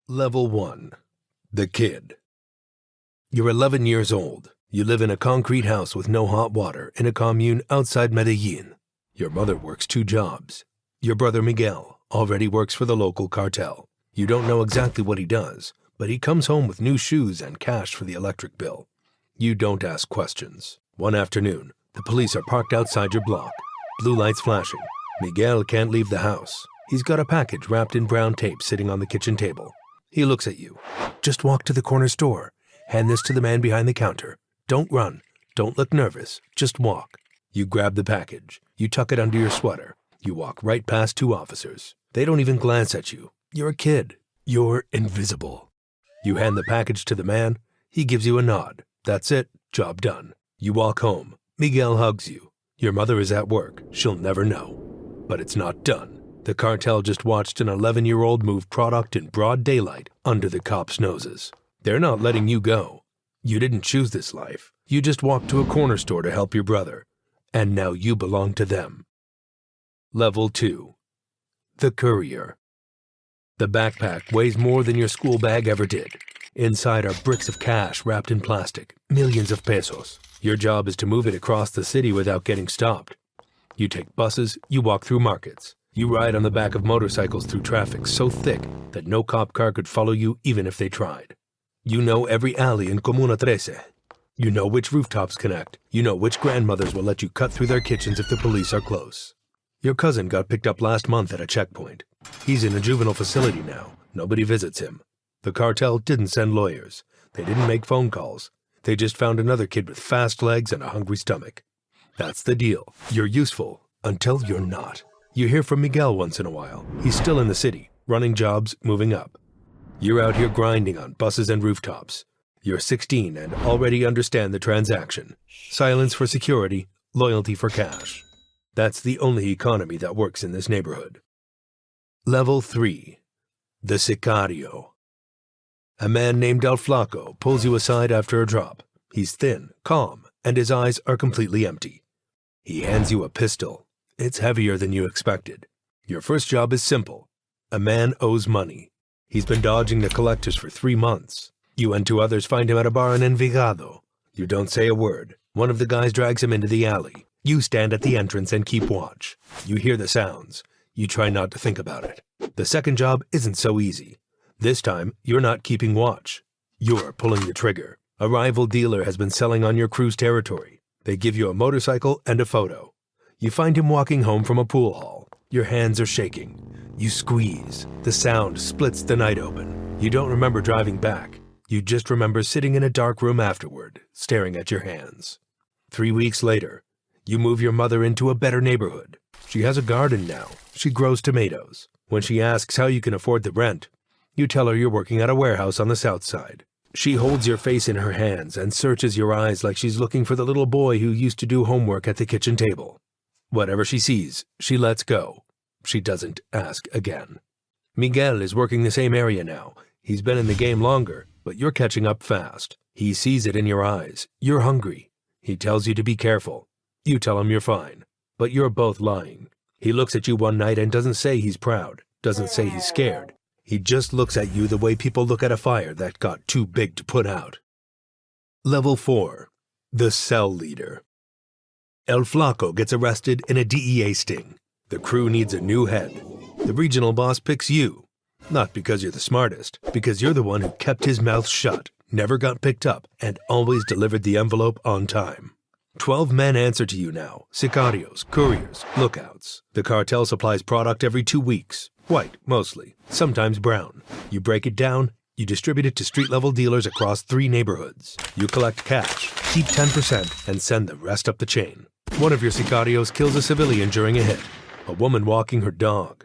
Level 1. The Kid. You're 11 years old. You live in a concrete house with no hot water in a commune outside Medellin. Your mother works 2 jobs. Your brother Miguel already works for the local cartel. You don't know exactly what he does, but he comes home with new shoes and cash for the electric bill. You don't ask questions. One afternoon, the police are parked outside your block. Blue lights flashing. Miguel can't leave the house. He's got a package wrapped in brown tape sitting on the kitchen table. He looks at you. Just walk to the corner store. Hand this to the man behind the counter. Don't run. Don't look nervous. Just walk. You grab the package. You tuck it under your sweater. You walk right past 2 officers. They don't even glance at you. You're a kid. You're invisible. You hand the package to the man. He gives you a nod. That's it. Job done. You walk home. Miguel hugs you. Your mother is at work. She'll never know. But it's not done. The cartel just watched an 11-year-old move product in broad daylight under the cops' noses. They're not letting you go. You didn't choose this life. You just walked to a corner store to help your brother. And now you belong to them. Level 2. The Courier. The backpack weighs more than your school bag ever did. Inside are bricks of cash wrapped in plastic, millions of pesos. Your job is to move it across the city without getting stopped. You take buses, you walk through markets. You ride on the back of motorcycles through traffic so thick that no cop car could follow you even if they tried. You know every alley in Comuna 13. You know which rooftops connect. You know which grandmothers will let you cut through their kitchens if the police are close. Your cousin got picked up last month at a checkpoint. He's in a juvenile facility now. Nobody visits him. The cartel didn't send lawyers. They didn't make phone calls. They just found another kid with fast legs and a hungry stomach. That's the deal. You're useful until you're not. You hear from Miguel once in a while. He's still in the city, running jobs, moving up. You're out here grinding on buses and rooftops. You're 16 and already understand the transaction. Silence for security, loyalty for cash. That's the only economy that works in this neighborhood. Level 3. The Sicario. A man named El Flaco pulls you aside after a drop. He's thin, calm, and his eyes are completely empty. He hands you a pistol. It's heavier than you expected. Your first job is simple. A man owes money. He's been dodging the collectors for 3 months. You and 2 others find him at a bar in Envigado. You don't say a word. One of the guys drags him into the alley. You stand at the entrance and keep watch. You hear the sounds. You try not to think about it. The second job isn't so easy. This time, you're not keeping watch. You're pulling the trigger. A rival dealer has been selling on your crew's territory. They give you a motorcycle and a photo. You find him walking home from a pool hall. Your hands are shaking. You squeeze. The sound splits the night open. You don't remember driving back. You just remember sitting in a dark room afterward, staring at your hands. 3 weeks later, you move your mother into a better neighborhood. She has a garden now. She grows tomatoes. When she asks how you can afford the rent, you tell her you're working at a warehouse on the south side. She holds your face in her hands and searches your eyes like she's looking for the little boy who used to do homework at the kitchen table. Whatever she sees, she lets go. She doesn't ask again. Miguel is working the same area now. He's been in the game longer, but you're catching up fast. He sees it in your eyes. You're hungry. He tells you to be careful. You tell him you're fine, but you're both lying. He looks at you one night and doesn't say he's proud, doesn't say he's scared. He just looks at you the way people look at a fire that got too big to put out. Level 4. The Cell Leader. El Flaco gets arrested in a DEA sting. The crew needs a new head. The regional boss picks you. Not because you're the smartest, because you're the one who kept his mouth shut, never got picked up, and always delivered the envelope on time. 12 men answer to you now. Sicarios, couriers, lookouts. The cartel supplies product every 2 weeks. White, mostly. Sometimes brown. You break it down. You distribute it to street-level dealers across 3 neighborhoods. You collect cash, keep 10%, and send the rest up the chain. One of your sicarios kills a civilian during a hit. A woman walking her dog.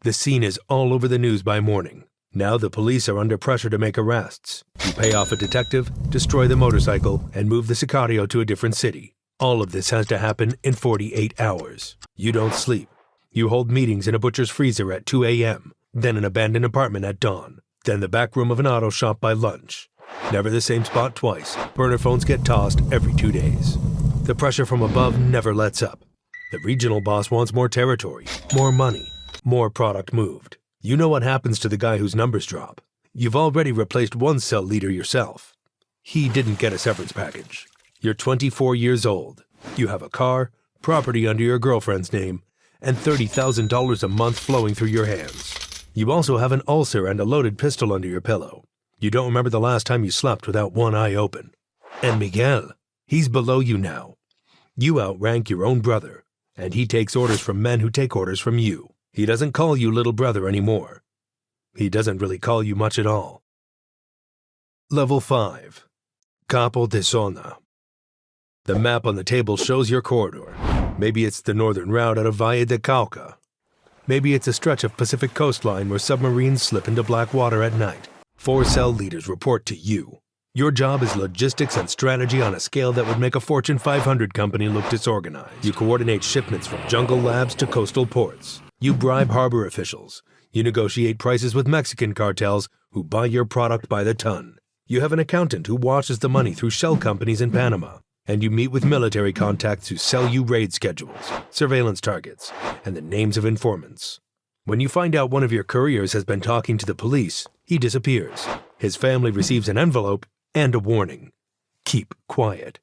The scene is all over the news by morning. Now the police are under pressure to make arrests. You pay off a detective, destroy the motorcycle, and move the sicario to a different city. All of this has to happen in 48 hours. You don't sleep. You hold meetings in a butcher's freezer at 2 a.m., then an abandoned apartment at dawn, then the back room of an auto shop by lunch. Never the same spot twice. Burner phones get tossed every 2 days. The pressure from above never lets up. The regional boss wants more territory, more money, more product moved. You know what happens to the guy whose numbers drop. You've already replaced one cell leader yourself. He didn't get a severance package. You're 24 years old. You have a car, property under your girlfriend's name, and $30,000 a month flowing through your hands. You also have an ulcer and a loaded pistol under your pillow. You don't remember the last time you slept without one eye open. And Miguel, he's below you now. You outrank your own brother, and he takes orders from men who take orders from you. He doesn't call you little brother anymore. He doesn't really call you much at all. Level 5. Capo de zona. The map on the table shows your corridor. Maybe it's the northern route out of Valle de Cauca. Maybe it's a stretch of Pacific coastline where submarines slip into black water at night. 4 cell leaders report to you. Your job is logistics and strategy on a scale that would make a Fortune 500 company look disorganized. You coordinate shipments from jungle labs to coastal ports. You bribe harbor officials. You negotiate prices with Mexican cartels who buy your product by the ton. You have an accountant who washes the money through shell companies in Panama. And you meet with military contacts who sell you raid schedules, surveillance targets, and the names of informants. When you find out one of your couriers has been talking to the police, he disappears. His family receives an envelope and a warning. Keep quiet.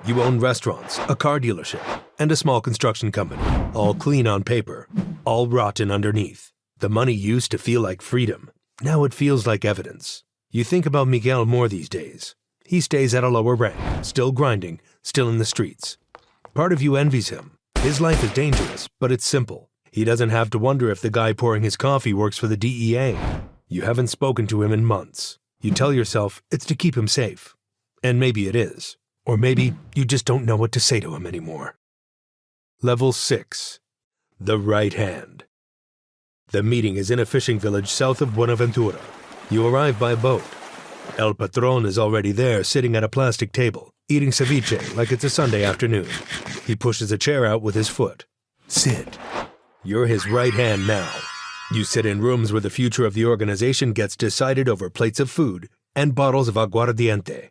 You own restaurants, a car dealership, and a small construction company, all clean on paper, all rotten underneath. The money used to feel like freedom. Now it feels like evidence. You think about Miguel more these days. He stays at a lower rank, still grinding, still in the streets. Part of you envies him. His life is dangerous, but it's simple. He doesn't have to wonder if the guy pouring his coffee works for the DEA. You haven't spoken to him in months. You tell yourself it's to keep him safe. And maybe it is. Or maybe you just don't know what to say to him anymore. Level 6. The right hand. The meeting is in a fishing village south of Buenaventura. You arrive by boat. El Patron is already there, sitting at a plastic table, eating ceviche like it's a Sunday afternoon. He pushes a chair out with his foot. Sit. You're his right hand now. You sit in rooms where the future of the organization gets decided over plates of food and bottles of aguardiente.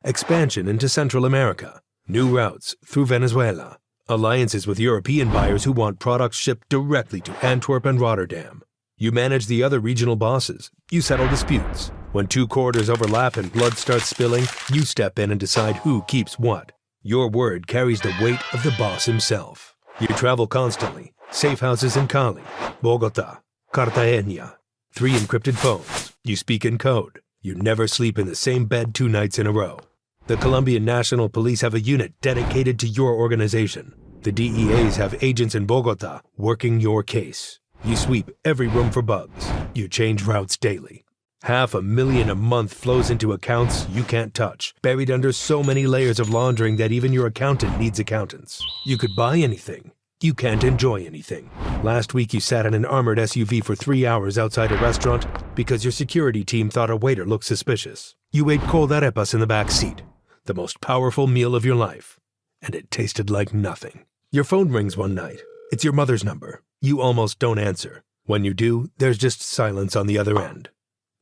Expansion into Central America. New routes through Venezuela. Alliances with European buyers who want products shipped directly to Antwerp and Rotterdam. You manage the other regional bosses. You settle disputes. When 2 corridors overlap and blood starts spilling, you step in and decide who keeps what. Your word carries the weight of the boss himself. You travel constantly. Safe houses in Cali, Bogota, Cartagena. 3 encrypted phones. You speak in code. You never sleep in the same bed 2 nights in a row. The Colombian National Police have a unit dedicated to your organization. The DEAs have agents in Bogota working your case. You sweep every room for bugs. You change routes daily. $500,000 a month flows into accounts you can't touch, buried under so many layers of laundering that even your accountant needs accountants. You could buy anything. You can't enjoy anything. Last week you sat in an armored SUV for 3 hours outside a restaurant because your security team thought a waiter looked suspicious. You ate cold arepas in the back seat, the most powerful meal of your life, and it tasted like nothing. Your phone rings one night. It's your mother's number. You almost don't answer. When you do, there's just silence on the other end.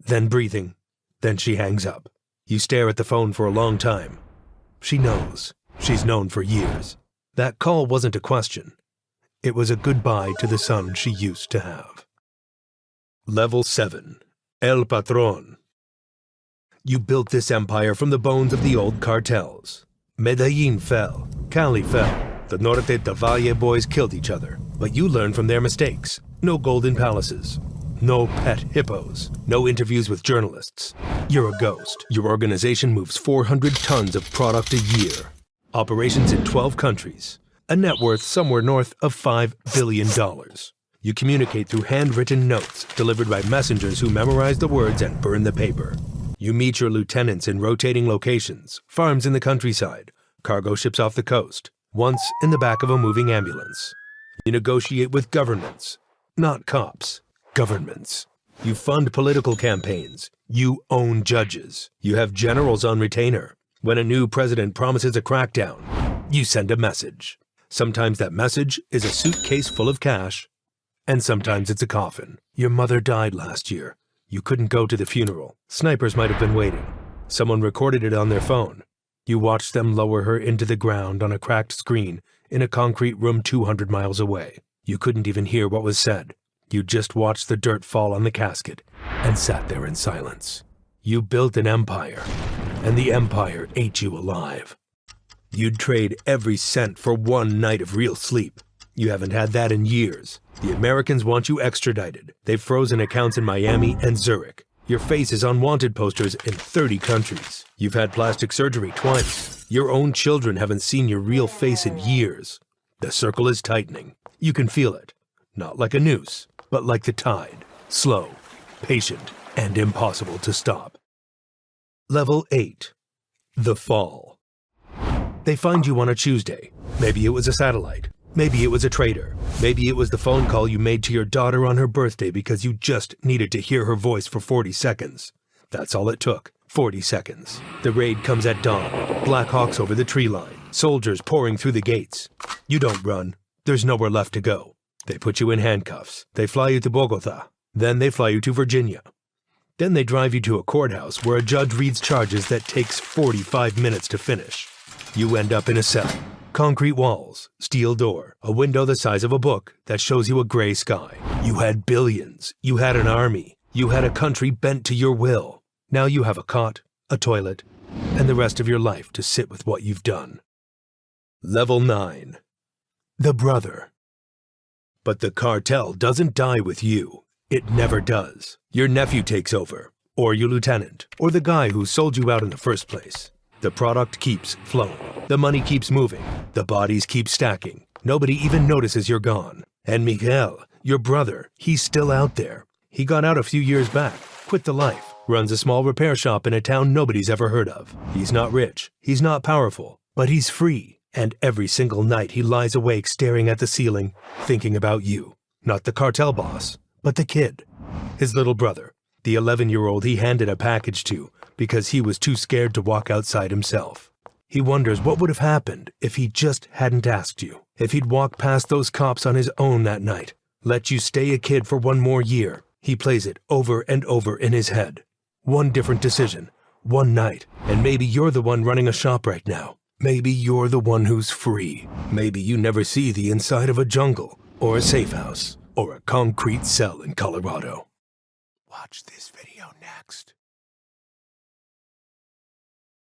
Then breathing. Then she hangs up. You stare at the phone for a long time. She knows. She's known for years. That call wasn't a question. It was a goodbye to the son she used to have. Level 7. El Patron. You built this empire from the bones of the old cartels. Medellin fell. Cali fell. The Norte de Valle boys killed each other. But you learned from their mistakes. No golden palaces. No pet hippos. No interviews with journalists. You're a ghost. Your organization moves 400 tons of product a year. Operations in 12 countries. A net worth somewhere north of $5 billion. You communicate through handwritten notes delivered by messengers who memorize the words and burn the paper. You meet your lieutenants in rotating locations, farms in the countryside, cargo ships off the coast, once in the back of a moving ambulance. You negotiate with governments, not cops, governments. You fund political campaigns. You own judges. You have generals on retainer. When a new president promises a crackdown, you send a message. Sometimes that message is a suitcase full of cash, and sometimes it's a coffin. Your mother died last year. You couldn't go to the funeral. Snipers might have been waiting. Someone recorded it on their phone. You watched them lower her into the ground on a cracked screen in a concrete room 200 miles away. You couldn't even hear what was said. You just watched the dirt fall on the casket and sat there in silence. You built an empire, and the empire ate you alive. You'd trade every cent for one night of real sleep. You haven't had that in years. The Americans want you extradited. They've frozen accounts in Miami and Zurich. Your face is on wanted posters in 30 countries. You've had plastic surgery twice. Your own children haven't seen your real face in years. The circle is tightening. You can feel it. Not like a noose, but like the tide. Slow, patient, and impossible to stop. Level 8. The Fall. They find you on a Tuesday. Maybe it was a satellite. Maybe it was a traitor. Maybe it was the phone call you made to your daughter on her birthday because you just needed to hear her voice for 40 seconds. That's all it took, 40 seconds. The raid comes at dawn. Black Hawks over the tree line. Soldiers pouring through the gates. You don't run. There's nowhere left to go. They put you in handcuffs. They fly you to Bogota. Then they fly you to Virginia. Then they drive you to a courthouse where a judge reads charges that takes 45 minutes to finish. You end up in a cell. Concrete walls, steel door, a window the size of a book that shows you a gray sky. You had billions. You had an army. You had a country bent to your will. Now you have a cot, a toilet, and the rest of your life to sit with what you've done. Level 9. The Brother. But the cartel doesn't die with you. It never does. Your nephew takes over, or your lieutenant, or the guy who sold you out in the first place. The product keeps flowing. The money keeps moving. The bodies keep stacking. Nobody even notices you're gone. And Miguel, your brother, he's still out there. He got out a few years back, quit the life, runs a small repair shop in a town nobody's ever heard of. He's not rich. He's not powerful. But he's free. And every single night he lies awake staring at the ceiling, thinking about you. Not the cartel boss, but the kid. His little brother, the 11-year-old he handed a package to because he was too scared to walk outside himself. He wonders what would have happened if he just hadn't asked you, if he'd walked past those cops on his own that night, let you stay a kid for one more year. He plays it over and over in his head. One different decision, one night, and maybe you're the one running a shop right now. Maybe you're the one who's free. Maybe you never see the inside of a jungle, or a safe house, or a concrete cell in Colorado. Watch this video next.